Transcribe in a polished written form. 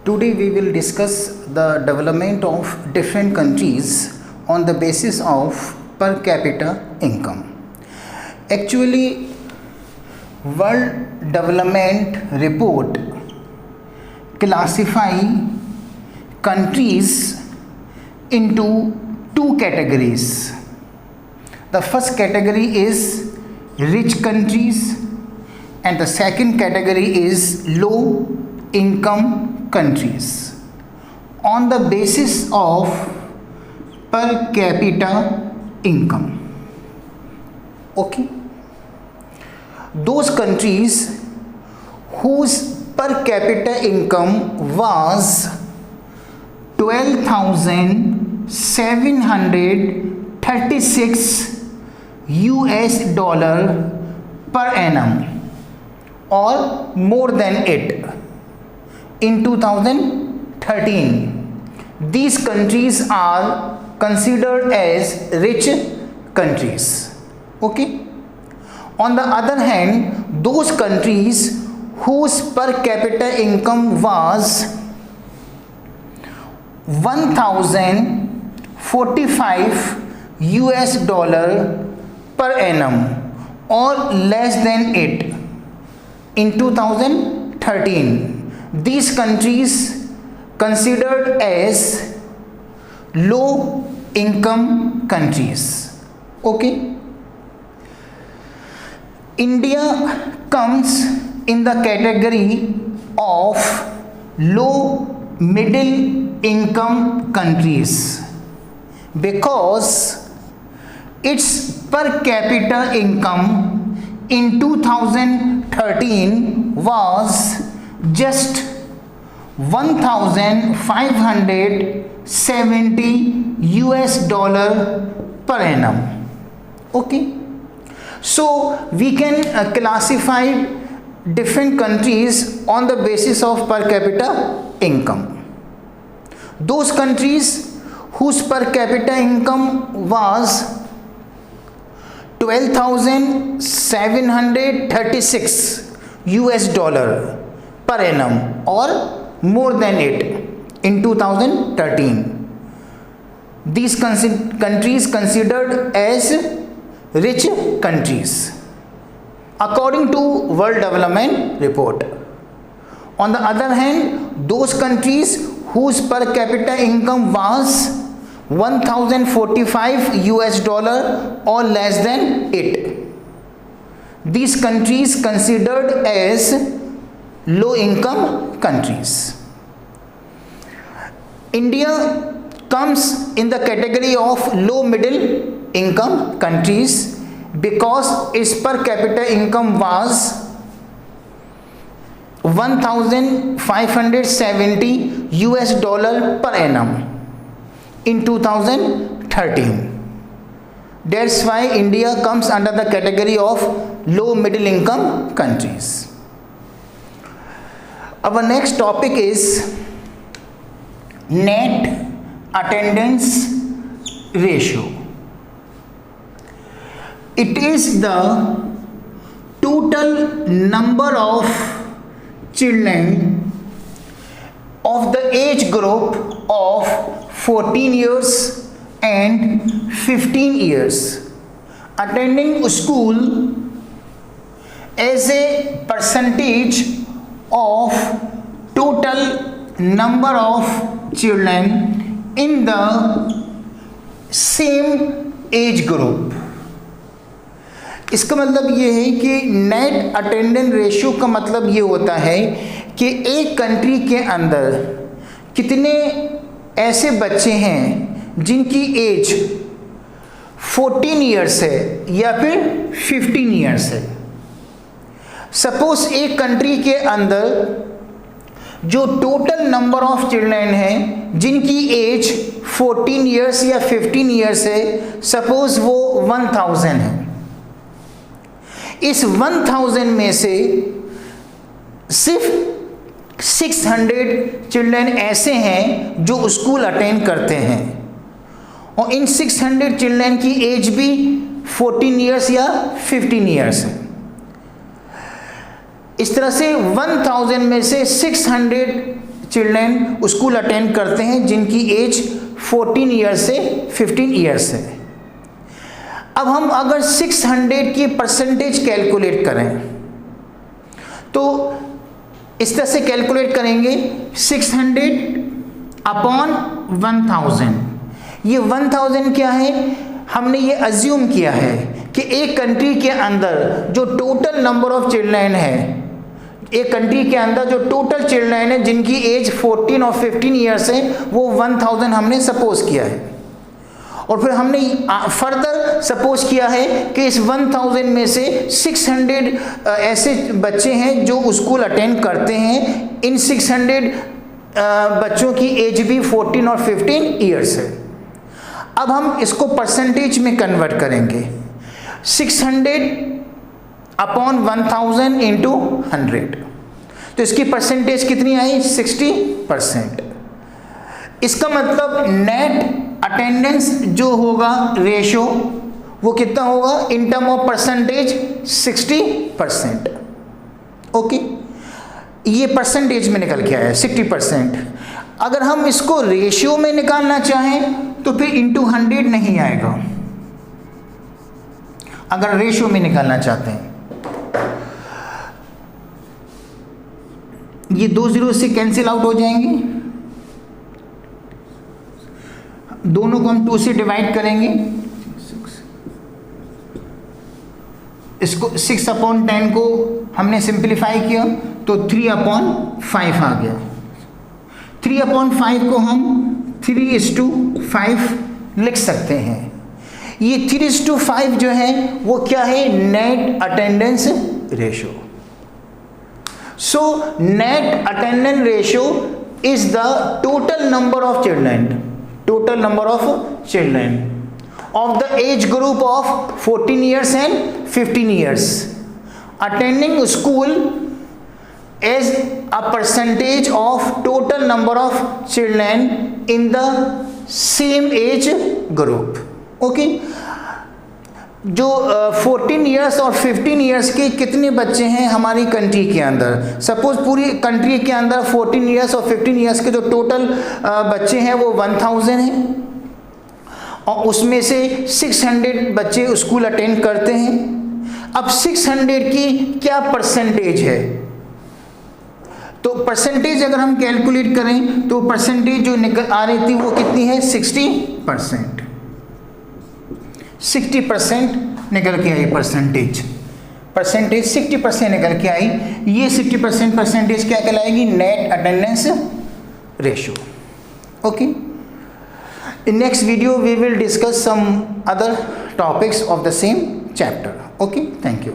Today we will discuss the development of different countries on the basis of per capita income. Actually, World Development Report classify countries into two categories. The first category is rich countries and the second category is low income countries on the basis of per capita income. Okay, those countries whose per capita income was 12,736 US dollar per annum or more than it in 2013. These countries are considered as rich countries. Okay. On the other hand, those countries whose per capita income was 1,045 US dollar per annum or less than it in 2013. These countries considered as low income countries. Okay. India comes in the category of low middle income countries because its per capita income in 2013 was just 1,570 US dollar per annum. Okay. So we can classify different countries on the basis of per capita income. Those countries whose per capita income was 12,736 US dollar per annum or more than it in 2013. These countries considered as rich countries according to World Development Report. On the other hand, those countries whose per capita income was 1,045 US dollar or less than it, these countries considered as low income countries. India comes in the category of low middle income countries because its per capita income was 1,570 US dollar per annum in 2013. That's why India comes under the category of low middle income countries. Our next topic is net attendance ratio. It is the total number of children of the age group of 14 years and 15 years attending school as a percentage of total number of children in the same age group. इसका मतलब ये है कि net attendance ratio का मतलब ये होता है कि एक कंट्री के अंदर कितने ऐसे बच्चे हैं जिनकी एज 14 इयर्स है या फिर 15 इयर्स है. सपोज एक कंट्री के अंदर जो टोटल नंबर ऑफ चिल्ड्रन हैं जिनकी एज 14 इयर्स या 15 इयर्स है, सपोज वो 1000 है. इस 1000 में से सिर्फ 600 चिल्ड्रन ऐसे हैं जो स्कूल अटेंड करते हैं और इन 600 चिल्ड्रन की एज भी 14 इयर्स या 15 इयर्स है. इस तरह से 1000 में से 600 चिल्ड्रेन स्कूल अटेंड करते हैं जिनकी एज 14 ईयर से 15 ईयर्स है। अब हम अगर 600 की परसेंटेज कैलकुलेट करें तो इस तरह से कैलकुलेट करेंगे 600 अपॉन 1000। ये 1000 क्या है, हमने ये अज्यूम किया है कि एक कंट्री के अंदर जो टोटल नंबर ऑफ चिल्ड्रेन है, एक कंट्री के अंदर जो टोटल चिल्ड्रेन है जिनकी एज 14 और 15 ईयर्स है वो 1000 हमने सपोज किया है। और फिर हमने फर्दर सपोज किया है कि इस 1000 में से 600 ऐसे बच्चे हैं जो स्कूल अटेंड करते हैं। इन 600 बच्चों की एज भी 14 और 15 ईयर्स है। अब हम इसको परसेंटेज में कन्वर्ट करेंगे। 600 अपॉन 1000 इंटू 100, तो इसकी परसेंटेज कितनी आई, 60%। इसका मतलब नेट अटेंडेंस जो होगा रेशो वो कितना होगा in term of percentage, 60%। Okay, ये परसेंटेज में निकल के आया 60%। अगर हम इसको रेशियो में निकालना चाहें तो फिर इंटू 100 नहीं आएगा। अगर रेशियो में निकालना चाहते हैं, ये 2 जीरो से कैंसिल आउट हो जाएंगे, दोनों को हम 2 से डिवाइड करेंगे। इसको 6 अपॉन 10 को हमने सिंप्लीफाई किया तो 3 अपॉन 5 आ गया। 3 अपॉन 5 को हम 3:5 लिख सकते हैं। ये 3:5 जो है वो क्या है, net attendance ratio. So net attendance ratio is the total number of children of the age group of 14 years and 15 years attending school as a percentage of total number of children in the same age group. Okay, जो 14 years और 15 years के कितने बच्चे हैं हमारी country के अंदर। Suppose पूरी कंट्री के अंदर 14 इयर्स और 15 इयर्स के जो टोटल बच्चे हैं वो 1000 हैं और उसमें से 600 बच्चे स्कूल अटेंड करते हैं। अब 600 की क्या परसेंटेज है, तो परसेंटेज अगर हम कैलकुलेट करें तो परसेंटेज जो निकल आ रही थी वो कितनी है, 60%। 60% निकल के आई परसेंटेज 60% निकल के आई। ये 60% परसेंटेज क्या कहलाएगी, net attendance ratio. Okay, in next video we will discuss some other topics of the same chapter. Okay, thank you.